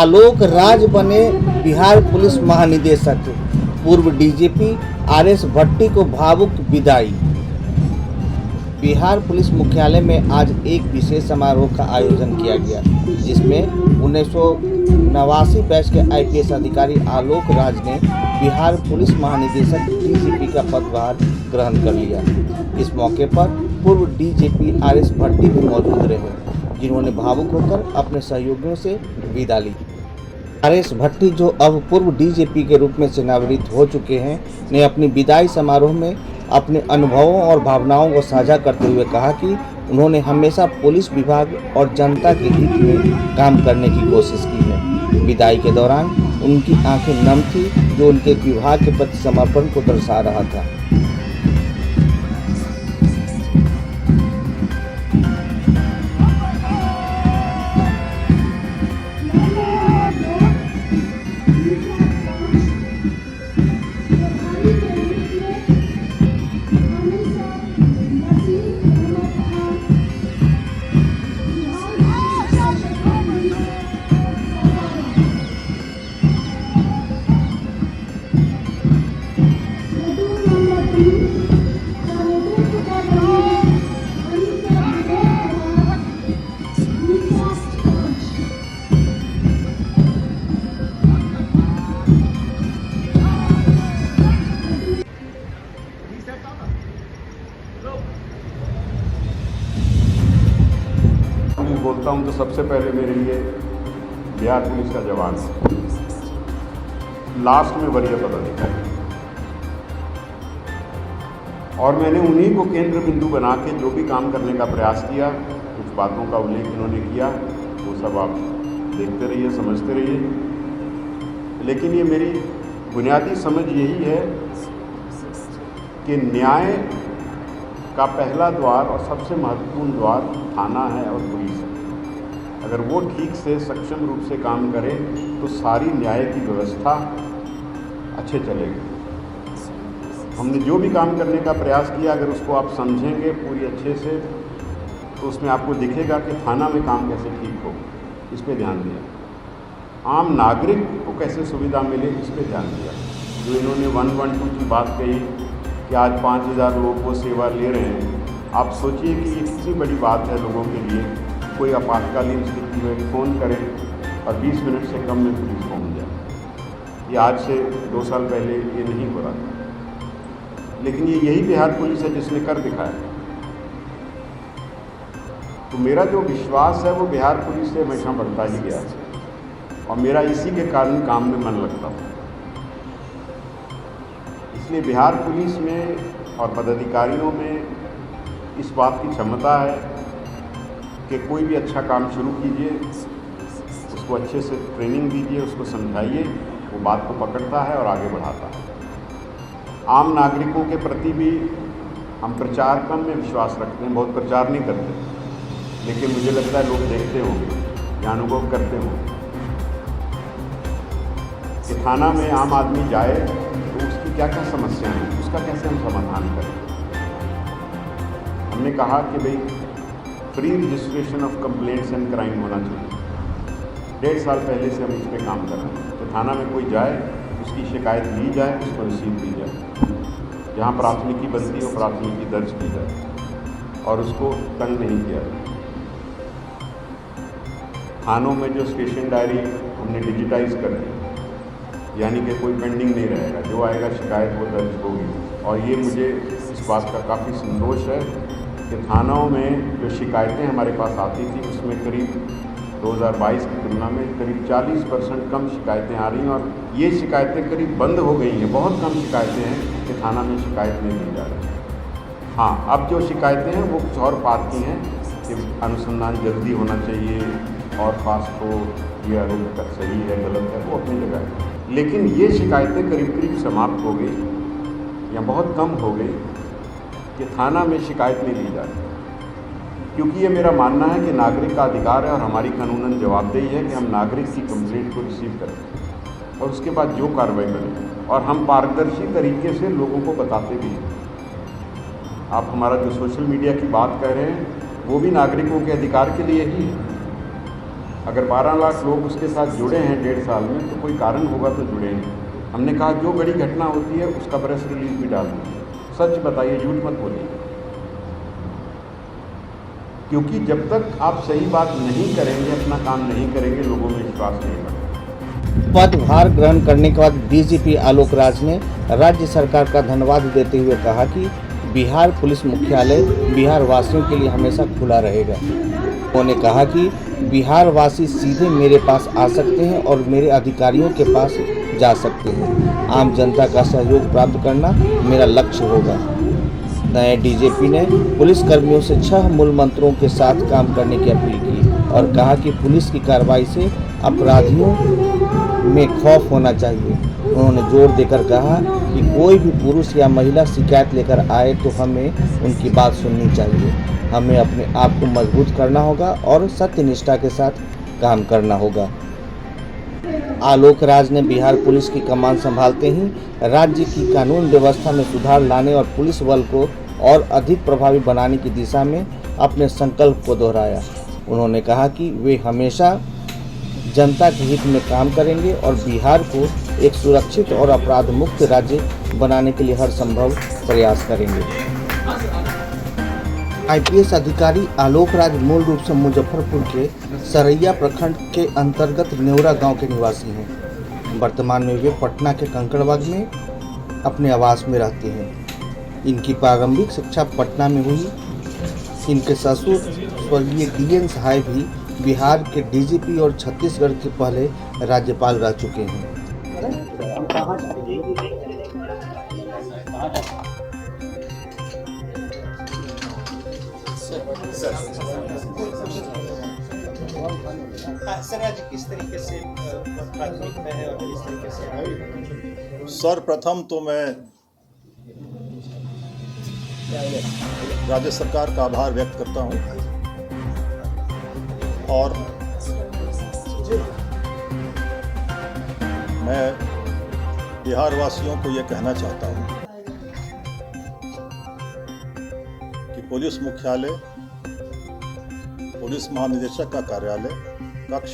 आलोक राज बने बिहार पुलिस महानिदेशक। पूर्व डीजीपी आरएस भट्टी को भावुक विदाई। बिहार पुलिस मुख्यालय में आज एक विशेष समारोह का आयोजन किया गया, जिसमें 1989 बैच के आईपीएस अधिकारी आलोक राज ने बिहार पुलिस महानिदेशक डीजीपी का पदभार ग्रहण कर लिया। इस मौके पर पूर्व डीजीपी आरएस भट्टी भी मौजूद रहे, जिन्होंने भावुक होकर अपने सहयोगियों से विदा ली। आरएस भट्टी, जो अब पूर्व डीजीपी के रूप में सेवानिवृत्त हो चुके हैं, ने अपनी विदाई समारोह में अपने अनुभवों और भावनाओं को साझा करते हुए कहा कि उन्होंने हमेशा पुलिस विभाग और जनता के हित में काम करने की कोशिश की है। विदाई के दौरान उनकी आंखें नम थी, जो उनके विभाग के प्रति समर्पण को दर्शा रहा था। बोलता हूं तो सबसे पहले मेरे लिए बिहार पुलिस का जवान, लास्ट में वरीय पदाधिकारी, और मैंने उन्हीं को केंद्र बिंदु बना के जो भी काम करने का प्रयास किया, कुछ बातों का उल्लेख इन्होंने किया, वो सब आप देखते रहिए, समझते रहिए। लेकिन ये मेरी बुनियादी समझ यही है कि न्याय का पहला द्वार और सबसे महत्वपूर्ण द्वार थाना है और पुलिस है। अगर वो ठीक से सक्षम रूप से काम करे तो सारी न्याय की व्यवस्था अच्छे चलेगी। हमने जो भी काम करने का प्रयास किया, अगर उसको आप समझेंगे पूरी अच्छे से, तो उसमें आपको दिखेगा कि थाना में काम कैसे ठीक हो, इस पर ध्यान दिया। आम नागरिक को कैसे सुविधा मिले, इस पर ध्यान दिया। जो इन्होंने 112 की बात कही कि आज 5000 लोग वो सेवा ले रहे हैं, आप सोचिए कि ये कितनी बड़ी बात है लोगों के लिए। कोई आपातकालीन स्थिति में फ़ोन करें और 20 मिनट से कम में पुलिस पहुँच जाए। ये आज से 2 साल पहले ये नहीं हो रहा था, लेकिन ये यही बिहार पुलिस है जिसने कर दिखाया। तो मेरा जो विश्वास है वो बिहार पुलिस से हमेशा बढ़ता ही गया, और मेरा इसी के कारण काम में मन लगता था। इसलिए बिहार पुलिस में और पदाधिकारियों में इस बात की क्षमता है कि कोई भी अच्छा काम शुरू कीजिए, उसको अच्छे से ट्रेनिंग दीजिए, उसको समझाइए, वो बात को पकड़ता है और आगे बढ़ाता है। आम नागरिकों के प्रति भी हम प्रचार कम में विश्वास रखते हैं, बहुत प्रचार नहीं करते, लेकिन मुझे लगता है लोग देखते होंगे या अनुभव करते होंगे कि थाना में आम आदमी जाए तो उसकी क्या क्या समस्याएं हैं, उसका कैसे हम समाधान करें। हमने कहा कि भाई free registration of complaints and crime होना चाहिए। 1.5 साल पहले से हम इस पर काम कर रहे हैं। तो थाना में कोई जाए, उसकी शिकायत ली जाए, उसको रिसीव दी जाए, जहाँ प्राथमिकी बनती हो प्राथमिकी दर्ज की जाए और उसको तंग नहीं किया जाए। थानों में जो स्टेशन डायरी हमने डिजिटाइज कर दी, यानी कि कोई पेंडिंग नहीं रहेगा, जो आएगा शिकायत वो दर्ज होगी। और ये मुझे इस बात का काफ़ी संतोष है कि थानों में जो शिकायतें हमारे पास आती थी, उसमें करीब 2022 की तुलना में करीब 40% कम शिकायतें आ रही हैं, और ये शिकायतें करीब बंद हो गई हैं। बहुत कम शिकायतें हैं कि थाना में शिकायत नहीं दी जा रही। हाँ, अब जो शिकायतें हैं वो कुछ और बात की हैं कि अनुसंधान जल्दी होना चाहिए और फास्ट हो, ये आरोप का सही है गलत है, वो अपनी जगह है। लेकिन ये शिकायतें करीब करीब समाप्त हो गई या बहुत कम हो गई कि थाना में शिकायत नहीं ली जाती, क्योंकि ये मेरा मानना है कि नागरिक का अधिकार है और हमारी कानूनन जवाबदेही है कि हम नागरिक की कंप्लेंट को रिसीव करें और उसके बाद जो कार्रवाई करें, और हम पारदर्शी तरीके से लोगों को बताते भी हैं। आप हमारा जो सोशल मीडिया की बात कह रहे हैं वो भी नागरिकों के अधिकार के लिए ही है। अगर 12 लाख लोग उसके साथ जुड़े हैं 1.5 साल में तो कोई कारण होगा तो जुड़े हैं। हमने कहा जो बड़ी घटना होती है उसका प्रेस रिलीज भी डाल दीजिए, सच बताइए, झूठ मत बोलिए, क्योंकि जब तक आप सही बात नहीं करेंगे, अपना काम नहीं करेंगे, लोगों में विश्वास नहीं बढ़ेगा। पदभार ग्रहण करने के बाद डीजीपी आलोक राज ने राज्य सरकार का धन्यवाद देते हुए कहा कि बिहार पुलिस मुख्यालय बिहार वासियों के लिए हमेशा खुला रहेगा। उन्होंने कहा कि बिहार वासी सीधे मेरे पास आ सकते हैं और मेरे अधिकारियों के पास जा सकते हैं। आम जनता का सहयोग प्राप्त करना मेरा लक्ष्य होगा। नए डीजीपी ने पुलिस कर्मियों से 6 मूल मंत्रों के साथ काम करने की अपील की और कहा कि पुलिस की कार्रवाई से अपराधियों में खौफ होना चाहिए। उन्होंने जोर देकर कहा कि कोई भी पुरुष या महिला शिकायत लेकर आए तो हमें उनकी बात सुननी चाहिए। हमें अपने आप को मजबूत करना होगा और सत्यनिष्ठा के साथ काम करना होगा। आलोक राज ने बिहार पुलिस की कमान संभालते ही राज्य की कानून व्यवस्था में सुधार लाने और पुलिस बल को और अधिक प्रभावी बनाने की दिशा में अपने संकल्प को दोहराया। उन्होंने कहा कि वे हमेशा जनता के हित में काम करेंगे और बिहार को एक सुरक्षित और अपराध मुक्त राज्य बनाने के लिए हर संभव प्रयास करेंगे। आईपीएस अधिकारी आलोक राज मूल रूप से मुजफ्फरपुर के सरैया प्रखंड के अंतर्गत नेवरा गांव के निवासी हैं। वर्तमान में वे पटना के कंकड़बाग में अपने आवास में रहते हैं। इनकी प्रारंभिक शिक्षा पटना में हुई। इनके ससुर स्वर्गीय DN सहाय भी बिहार के डीजीपी और छत्तीसगढ़ के पहले राज्यपाल रह चुके हैं। सर आज किस तरीके से प्राथमिकता है और किस तरीके से? सर्वप्रथम तो मैं राज्य सरकार का आभार व्यक्त करता हूं और मैं बिहार वासियों को ये कहना चाहता हूं कि पुलिस मुख्यालय, पुलिस महानिदेशक का कार्यालय कक्ष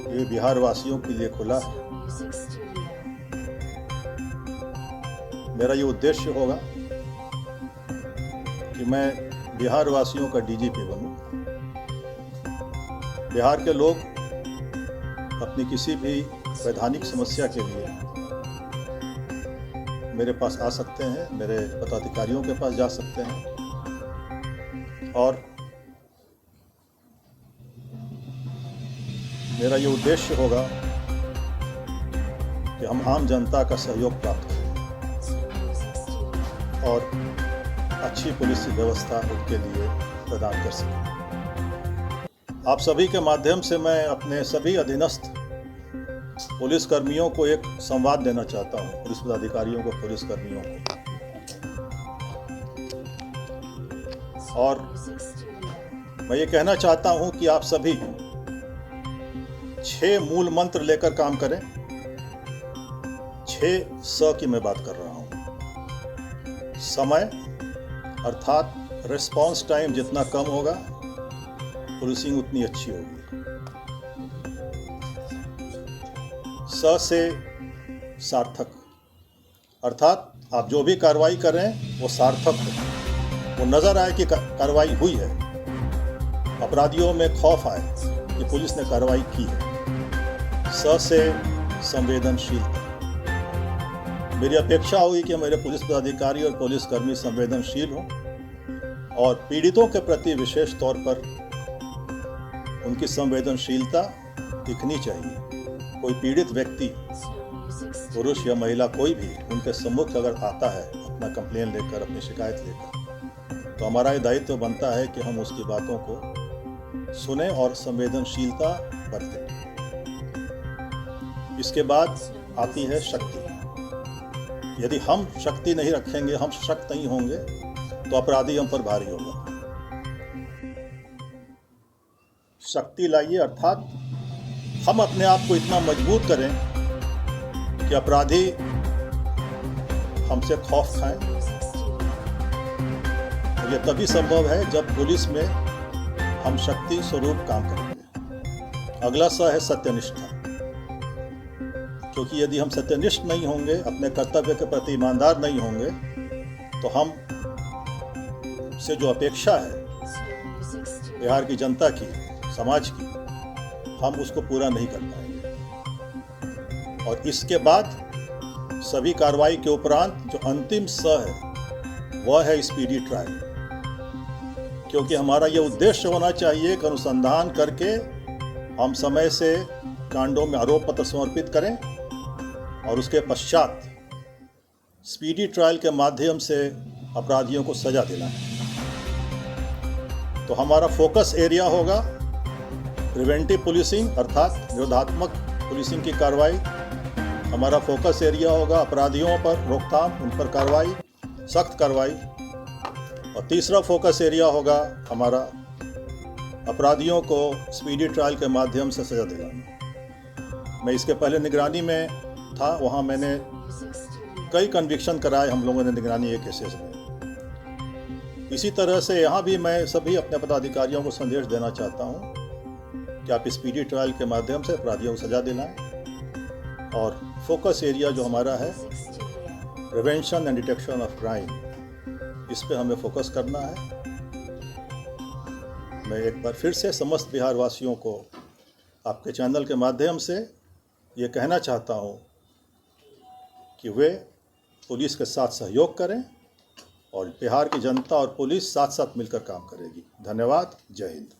ये बिहार वासियों के लिए खुला है। मेरा ये उद्देश्य होगा कि मैं बिहार वासियों का डीजीपी बनूं। बिहार के लोग अपनी किसी भी वैधानिक समस्या के लिए मेरे पास आ सकते हैं, मेरे पदाधिकारियों के पास जा सकते हैं और मेरा ये उद्देश्य होगा कि हम आम जनता का सहयोग प्राप्त करें और अच्छी पुलिस व्यवस्था उनके लिए प्रदान कर सकें। आप सभी के माध्यम से मैं अपने सभी अधीनस्थ पुलिस कर्मियों को एक संवाद देना चाहता हूं, पुलिस पदाधिकारियों को, पुलिस कर्मियों को, और मैं ये कहना चाहता हूं कि आप सभी 6 मूल मंत्र लेकर काम करें। 6 स की मैं बात कर रहा हूं। समय अर्थात रिस्पांस टाइम जितना कम होगा पुलिसिंग उतनी अच्छी होगी। स से सार्थक अर्थात आप जो भी कार्रवाई कर रहे हैं वो सार्थक हो, वो नजर आए कि कार्रवाई हुई है, अपराधियों में खौफ आए कि पुलिस ने कार्रवाई की है। स से संवेदनशीलता। मेरी अपेक्षा होगी कि मेरे पुलिस पदाधिकारी और पुलिसकर्मी संवेदनशील हों और पीड़ितों के प्रति विशेष तौर पर उनकी संवेदनशीलता दिखनी चाहिए। कोई पीड़ित व्यक्ति, पुरुष या महिला, कोई भी उनके सम्मुख अगर आता है अपना कंप्लेन लेकर, अपनी शिकायत लेकर, तो हमारा ये दायित्व बनता है कि हम उसकी बातों को सुने और संवेदनशीलता बरतें। इसके बाद आती है शक्ति। यदि हम शक्ति नहीं रखेंगे, हम सशक्त नहीं होंगे, तो अपराधी हम पर भारी होगा। शक्ति लाइए अर्थात हम अपने आप को इतना मजबूत करें कि अपराधी हमसे खौफ खाएं। और यह तभी संभव है जब पुलिस में हम शक्ति स्वरूप काम करेंगे। अगला स है सत्यनिष्ठा, क्योंकि यदि हम सत्यनिष्ठ नहीं होंगे, अपने कर्तव्य के प्रति ईमानदार नहीं होंगे, तो हम से जो अपेक्षा है बिहार की जनता की, समाज की, हम उसको पूरा नहीं कर पाएंगे। और इसके बाद सभी कार्रवाई के उपरांत जो अंतिम स है वह है स्पीडी ट्रायल, क्योंकि हमारा ये उद्देश्य होना चाहिए कि अनुसंधान करके हम समय से कांडों में आरोप पत्र समर्पित करें और उसके पश्चात स्पीडी ट्रायल के माध्यम से अपराधियों को सजा दिलाएं। तो हमारा फोकस एरिया होगा प्रिवेंटिव पुलिसिंग, अर्थात निरोधात्मक पुलिसिंग की कार्रवाई। हमारा फोकस एरिया होगा अपराधियों पर रोकथाम, उन पर कार्रवाई, सख्त कार्रवाई। और तीसरा फोकस एरिया होगा हमारा अपराधियों को स्पीडी ट्रायल के माध्यम से सजा दिलाना। मैं इसके पहले निगरानी में था, वहाँ मैंने कई कन्विक्शन कराए हम लोगों ने निगरानी एक केसेस में। इसी तरह से यहाँ भी मैं सभी अपने पदाधिकारियों को संदेश देना चाहता हूँ कि आप स्पीडी ट्रायल के माध्यम से अपराधियों को सजा दिलाएं। और फोकस एरिया जो हमारा है prevention and detection of crime, इस पे हमें फोकस करना है। मैं एक बार फिर से समस्त बिहार वासियों को आपके चैनल के माध्यम से ये कहना चाहता हूँ कि वे पुलिस के साथ सहयोग करें और बिहार की जनता और पुलिस साथ साथ मिलकर काम करेगी। धन्यवाद। जय हिंद।